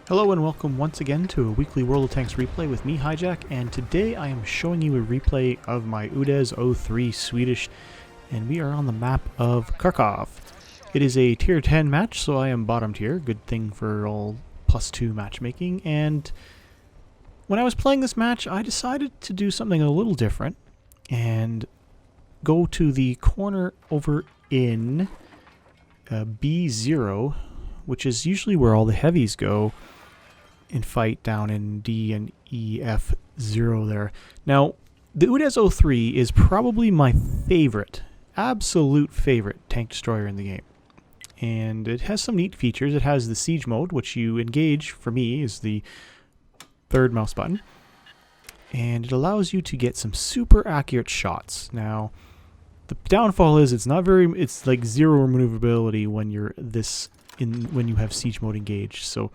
Hello and welcome once again to a weekly World of Tanks replay with me, Hijak, and today I am showing you a replay of my Udes 03 Swedish, and we are on the map of Kharkov. It is a tier 10 match, so I am bottom tier, good thing for all +2 matchmaking, and when I was playing this match I decided to do something a little different and go to the corner over in B0, which is usually where all the heavies go and fight down in D and EF0 there. Now, the Udes 03 is probably my favorite, absolute favorite tank destroyer in the game. And it has some neat features. It has the siege mode, which you engage, for me, is the third mouse button. And it allows you to get some super accurate shots. Now, the downfall is it's like zero maneuverability when you're when you have siege mode engaged. So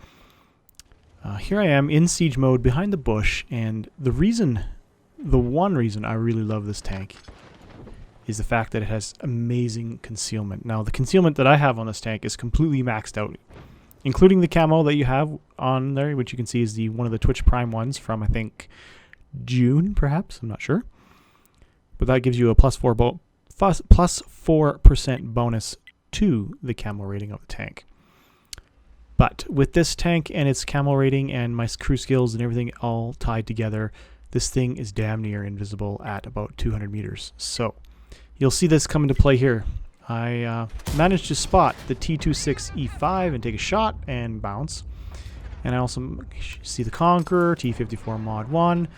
here I am in siege mode behind the bush, and the one reason I really love this tank is the fact that it has amazing concealment. Now the concealment that I have on this tank is completely maxed out, including the camo that you have on there, which you can see is one of the Twitch Prime ones from I think June, perhaps, I'm not sure. But that gives you a plus 4% bonus to the camo rating of the tank. But with this tank and its camo rating and my crew skills and everything all tied together, this thing is damn near invisible at about 200 meters. So you'll see this come into play here. I managed to spot the T26E5 and take a shot and bounce. And I also see the Conqueror, T54 Mod 1,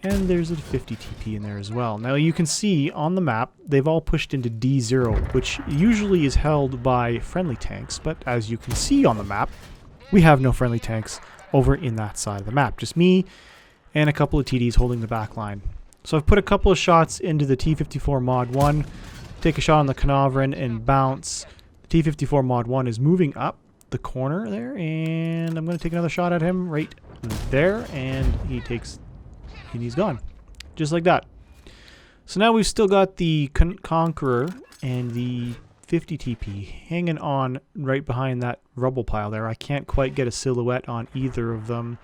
and there's a 50 TP in there as well. Now you can see on the map, they've all pushed into D0, which usually is held by friendly tanks, but as you can see on the map, we have no friendly tanks over in that side of the map. Just me and a couple of TDs holding the back line. So I've put a couple of shots into the T54 Mod 1, take a shot on the Canaverin and bounce. The T54 Mod 1 is moving up the corner there, and I'm going to take another shot at him right there, and he's gone. Just like that. So now we've still got the Conqueror and the 50 TP hanging on right behind that rubble pile there. I can't quite get a silhouette on either of them.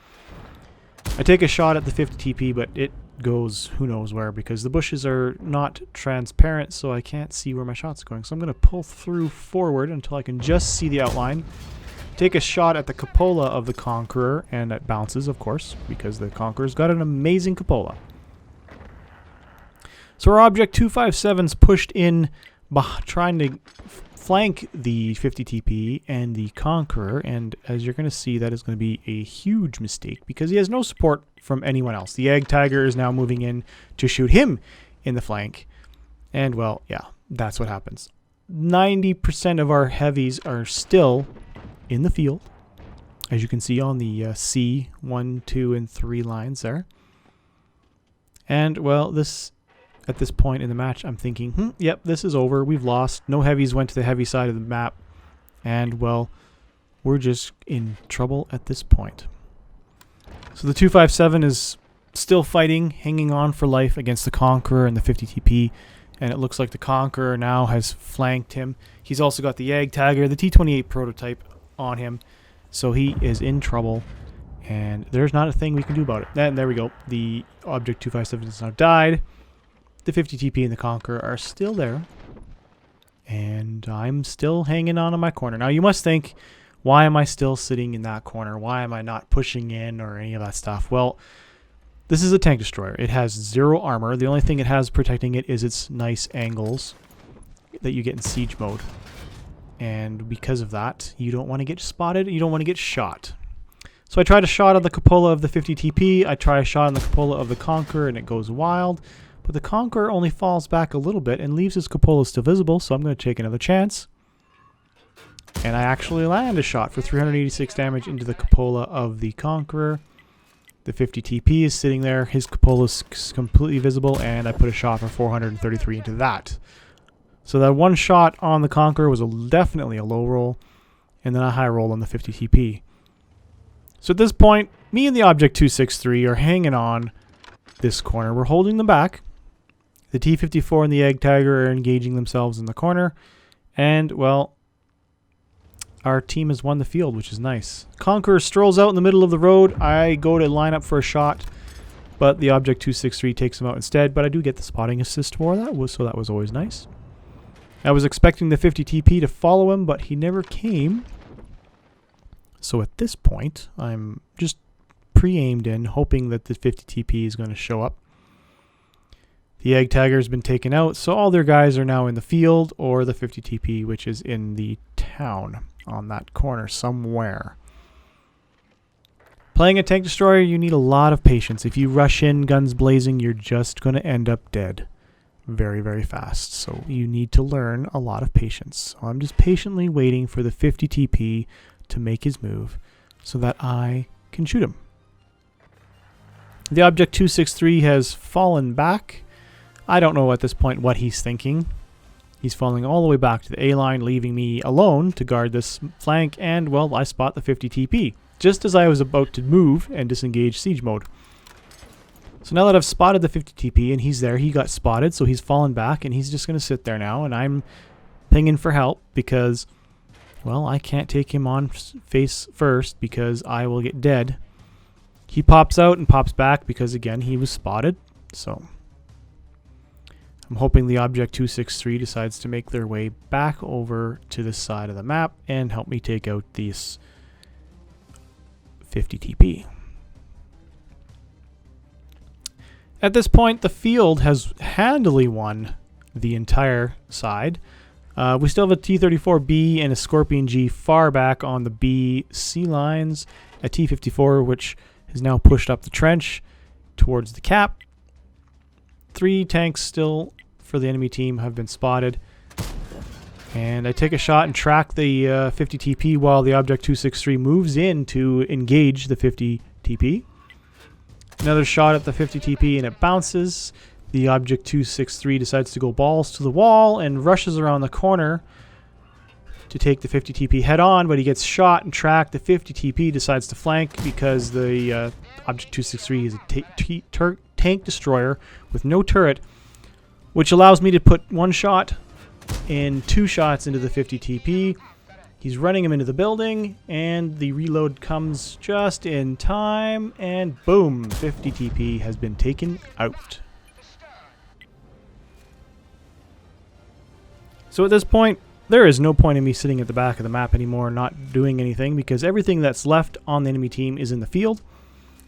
I take a shot at the 50 TP, but it goes who knows where because the bushes are not transparent, so I can't see where my shot's going. So I'm going to pull through forward until I can just see the outline. Take a shot at the cupola of the Conqueror, and it bounces, of course, because the Conqueror's got an amazing cupola. So our Object 257's pushed in, trying to flank the 50 TP and the Conqueror, and as you're going to see, that is going to be a huge mistake because he has no support from anyone else. The Egg Tiger is now moving in to shoot him in the flank, and well, yeah, that's what happens. 90% of our heavies are still in the field, as you can see on the C, 1, 2, and 3 lines there. And, well, at this point in the match, I'm thinking, yep, this is over. We've lost. No heavies went to the heavy side of the map. And, well, we're just in trouble at this point. So the 257 is still fighting, hanging on for life against the Conqueror and the 50 TP. And it looks like the Conqueror now has flanked him. He's also got the Egg Tiger, the T28 prototype on him, so he is in trouble, and there's not a thing we can do about it. And there we go. The Object 257 has now died. The 50 TP and the Conqueror are still there, and I'm still hanging on in my corner. Now you must think, why am I still sitting in that corner? Why am I not pushing in or any of that stuff? Well, this is a tank destroyer. It has 0 armor. The only thing it has protecting it is its nice angles that you get in siege mode. And because of that, you don't want to get spotted, you don't want to get shot. So I tried a shot on the cupola of the 50 TP, I try a shot on the cupola of the Conqueror, and it goes wild. But the Conqueror only falls back a little bit and leaves his cupola still visible, so I'm going to take another chance. And I actually land a shot for 386 damage into the cupola of the Conqueror. The 50 TP is sitting there, his cupola is completely visible, and I put a shot for 433 into that. So that one shot on the Conqueror was definitely a low roll, and then a high roll on the 50 TP. So at this point, me and the Object 263 are hanging on this corner. We're holding them back. The T54 and the Egg Tiger are engaging themselves in the corner, and, well, our team has won the field, which is nice. Conqueror strolls out in the middle of the road. I go to line up for a shot, but the Object 263 takes him out instead. But I do get the spotting assist for that, so that was always nice. I was expecting the 50 TP to follow him, but he never came. So at this point, I'm just pre-aimed in, hoping that the 50 TP is going to show up. The egg tagger has been taken out, so all their guys are now in the field or the 50 TP, which is in the town on that corner somewhere. Playing a tank destroyer, you need a lot of patience. If you rush in guns blazing, you're just going to end up dead very, very fast. So you need to learn a lot of patience. So I'm just patiently waiting for the 50 TP to make his move so that I can shoot him. The Object 263 has fallen back. I don't know at this point what he's thinking. He's falling all the way back to the A line, leaving me alone to guard this flank, and, well, I spot the 50 TP, just as I was about to move and disengage siege mode. So now that I've spotted the 50 TP, and he's there, he got spotted, so he's fallen back, and he's just going to sit there now, and I'm pinging for help because, well, I can't take him on face first because I will get dead. He pops out and pops back because, again, he was spotted, so I'm hoping the Object 263 decides to make their way back over to this side of the map and help me take out these 50 TP. At this point, the field has handily won the entire side. We still have a T-34B and a Scorpion G far back on the B-C lines, a T-54 which has now pushed up the trench towards the cap. 3 tanks still for the enemy team have been spotted. And I take a shot and track the 50 TP while the Object 263 moves in to engage the 50 TP. Another shot at the 50 TP and it bounces. The Object 263 decides to go balls to the wall and rushes around the corner to take the 50 TP head on, but he gets shot and tracked. The 50 TP decides to flank because the Object 263 is a tank destroyer with no turret, which allows me to put 1 shot and 2 shots into the 50 TP. He's running him into the building, and the reload comes just in time, and boom, 50 TP has been taken out. So at this point, there is no point in me sitting at the back of the map anymore not doing anything because everything that's left on the enemy team is in the field.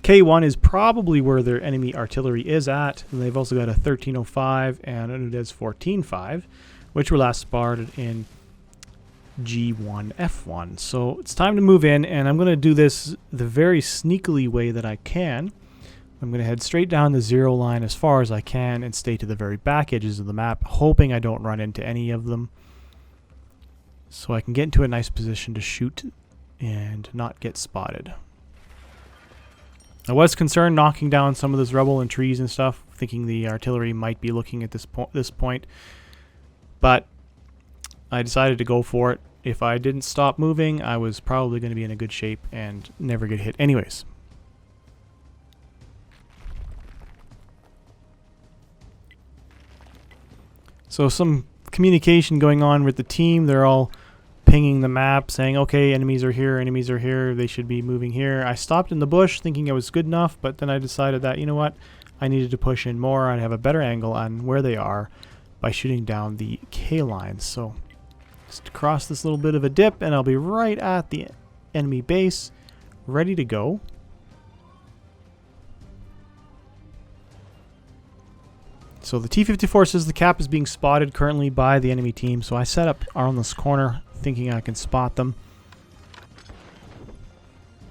K1 is probably where their enemy artillery is at, and they've also got a 1305 and an Udes 14.5, which were last spotted in G1F1. So it's time to move in, and I'm going to do this the very sneakily way that I can. I'm going to head straight down the 0 line as far as I can and stay to the very back edges of the map, hoping I don't run into any of them, so I can get into a nice position to shoot and not get spotted. I was concerned knocking down some of this rubble and trees and stuff, thinking the artillery might be looking at this point, but I decided to go for it. If I didn't stop moving, I was probably going to be in a good shape and never get hit anyways. So some communication going on with the team. They're all pinging the map saying, okay, enemies are here, they should be moving here. I stopped in the bush thinking I was good enough, but then I decided that, you know what, I needed to push in more. I'd have a better angle on where they are by shooting down the K lines. So just cross this little bit of a dip and I'll be right at the enemy base, ready to go. So the T-54 says the cap is being spotted currently by the enemy team, so I set up on this corner thinking I can spot them.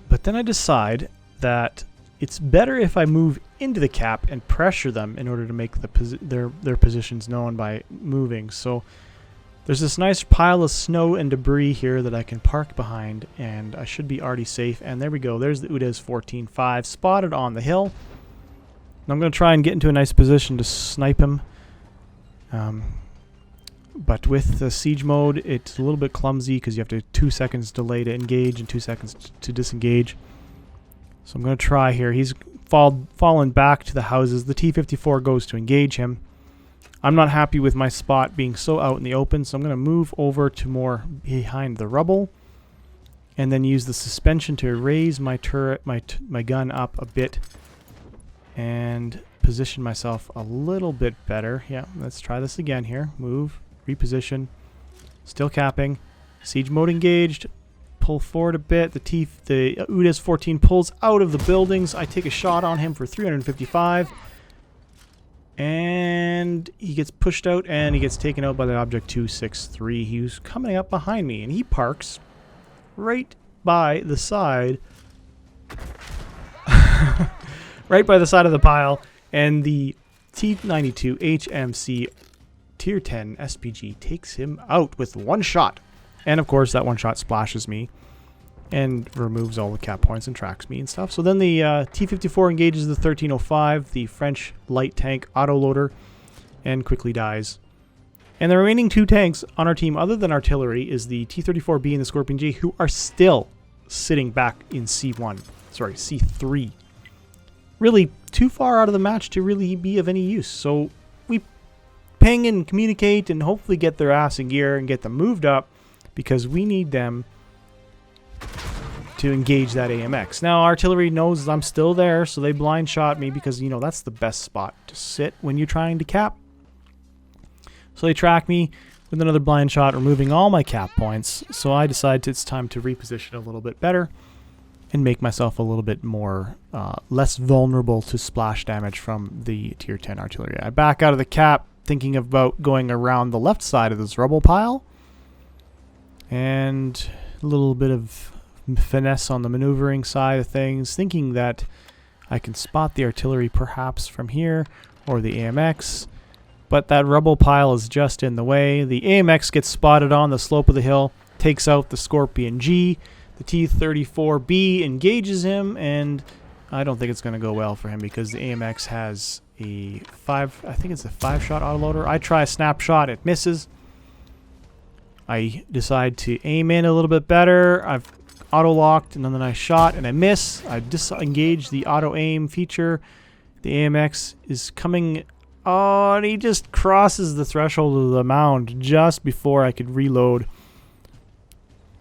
But then I decide that it's better if I move into the cap and pressure them in order to make their positions known by moving. So there's this nice pile of snow and debris here that I can park behind, and I should be already safe. And there we go. There's the Udes 14.5 spotted on the hill. I'm going to try and get into a nice position to snipe him. But with the siege mode, it's a little bit clumsy because you have to 2 seconds delay to engage and 2 seconds to disengage. So I'm going to try here. He's fallen back to the houses. The T-54 goes to engage him. I'm not happy with my spot being so out in the open, so I'm going to move over to more behind the rubble. and then use the suspension to raise my turret, my gun up a bit, and position myself a little bit better. Yeah, let's try this again here. Move, reposition, still capping, siege mode engaged. Pull forward a bit. The Udes 14 pulls out of the buildings. I take a shot on him for 355. And he gets pushed out and he gets taken out by the object 263. He was coming up behind me and he parks right by the side. Right by the side of the pile. And the T92 HMC Tier 10 SPG takes him out with one shot. And of course, that one shot splashes me and removes all the cap points and tracks me and stuff. So then the T-54 engages the 1305, the French light tank autoloader, and quickly dies. And the remaining two tanks on our team, other than artillery, is the T-34B and the Scorpion G, who are still sitting back in C3. Really too far out of the match to really be of any use. So we ping and communicate and hopefully get their ass in gear and get them moved up, because we need them to engage that AMX. Now, artillery knows I'm still there, so they blind shot me because, you know, that's the best spot to sit when you're trying to cap. So they track me with another blind shot, removing all my cap points. So I decide it's time to reposition a little bit better and make myself a little bit more, less vulnerable to splash damage from the Tier 10 artillery. I back out of the cap, thinking about going around the left side of this rubble pile. And a little bit of finesse on the maneuvering side of things, thinking that I can spot the artillery perhaps from here, or the AMX. But that rubble pile is just in the way. The AMX gets spotted on the slope of the hill, takes out the Scorpion G. The T-34B engages him, and I don't think it's going to go well for him because the AMX has a 5-shot autoloader. I try a snapshot, it misses. I decide to aim in a little bit better. I've auto-locked, and then I shot, and I miss. I disengage the auto-aim feature. The AMX is coming... Oh, and he just crosses the threshold of the mound just before I could reload.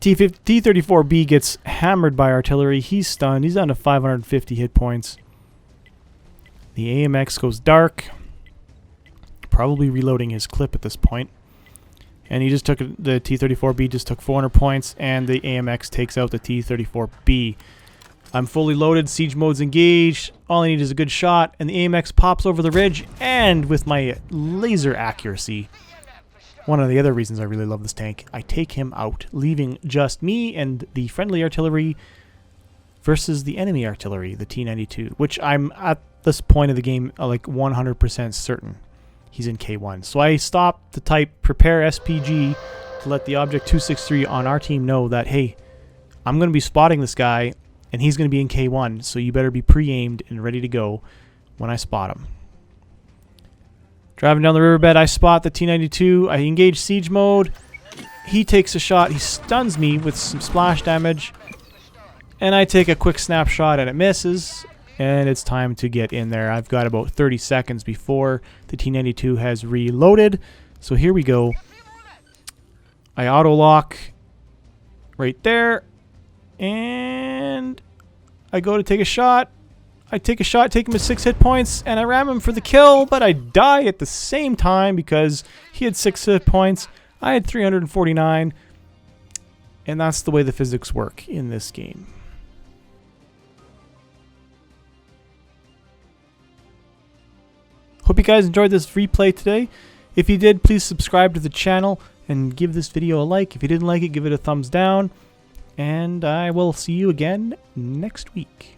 T-34B gets hammered by artillery. He's stunned. He's down to 550 hit points. The AMX goes dark. Probably reloading his clip at this point. And he just took, the T-34B just took 400 points, and the AMX takes out the T-34B. I'm fully loaded, siege mode's engaged, all I need is a good shot, and the AMX pops over the ridge, and with my laser accuracy, one of the other reasons I really love this tank, I take him out, leaving just me and the friendly artillery versus the enemy artillery, the T-92, which I'm at this point of the game like 100% certain he's in K1. So I stop to type prepare SPG to let the object 263 on our team know that, hey, I'm going to be spotting this guy and he's going to be in K1, so you better be pre-aimed and ready to go when I spot him. Driving down the riverbed, I spot the T-92. I engage siege mode. He takes a shot. He stuns me with some splash damage. And I take a quick snapshot and it misses. And it's time to get in there. I've got about 30 seconds before the T-92 has reloaded. So here we go. I auto-lock right there. And I go to take a shot. I take a shot, take him at 6 hit points, and I ram him for the kill, but I die at the same time because he had 6 hit points. I had 349. And that's the way the physics work in this game. Hope you guys enjoyed this replay today. If you did, please subscribe to the channel and give this video a like. If you didn't like it, give it a thumbs down. And I will see you again next week.